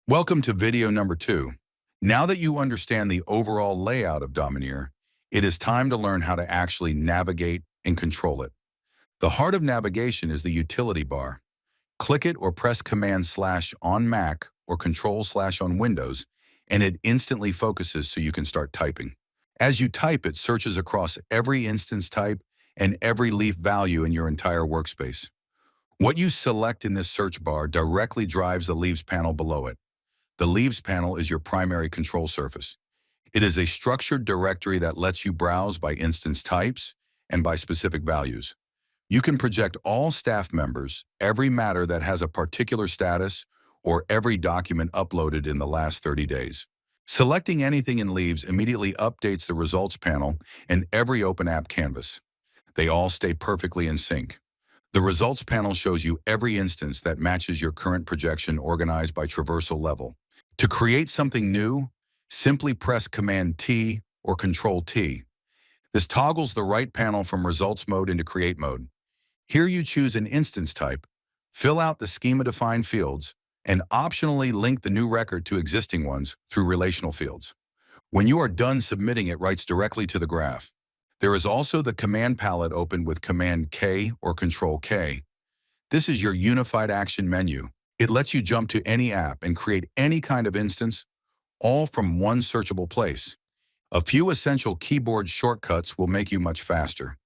Welcome to video number 2. Now that you understand the overall layout of Dominir, it is time to learn how to actually navigate and control it. The heart of navigation is the utility bar. Click it or press Command/ on Mac or Control/ on Windows, and it instantly focuses so you can start typing. As you type, it searches across every instance type and every leaf value in your entire workspace. What you select in this search bar directly drives the Leaves panel below it. The Leaves panel is your primary control surface. It is a structured directory that lets you browse by instance types and by specific values. You can project all staff members, every matter that has a particular status, or every document uploaded in the last 30 days. Selecting anything in Leaves immediately updates the results panel and every open app canvas. They all stay perfectly in sync. The results panel shows you every instance that matches your current projection organized by traversal level. To create something new, simply press Command-T or Control-T. This toggles the right panel from results mode into create mode. Here you choose an instance type, fill out the schema-defined fields, and optionally link the new record to existing ones through relational fields. When you are done submitting, it writes directly to the graph. There is also the command palette open with Command-K or Control-K. This is your unified action menu. It lets you jump to any app and create any kind of instance, all from one searchable place. A few essential keyboard shortcuts will make you much faster.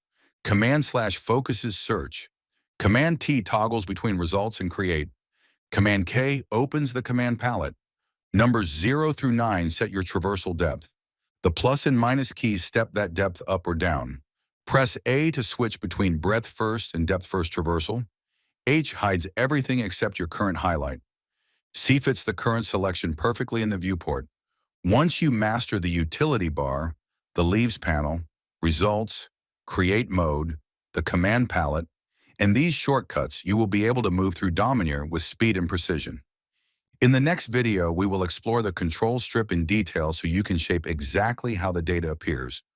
Command/ focuses search. Command-T toggles between results and create. Command-K opens the command palette. Numbers 0 through 9 set your traversal depth. The plus and minus keys step that depth up or down. Press A to switch between breadth first and depth first traversal. H hides everything except your current highlight. C fits the current selection perfectly in the viewport. Once you master the utility bar, the Leaves panel, results, create mode, the command palette, and these shortcuts, you will be able to move through Dominir with speed and precision. In the next video, we will explore the control strip in detail so you can shape exactly how the data appears.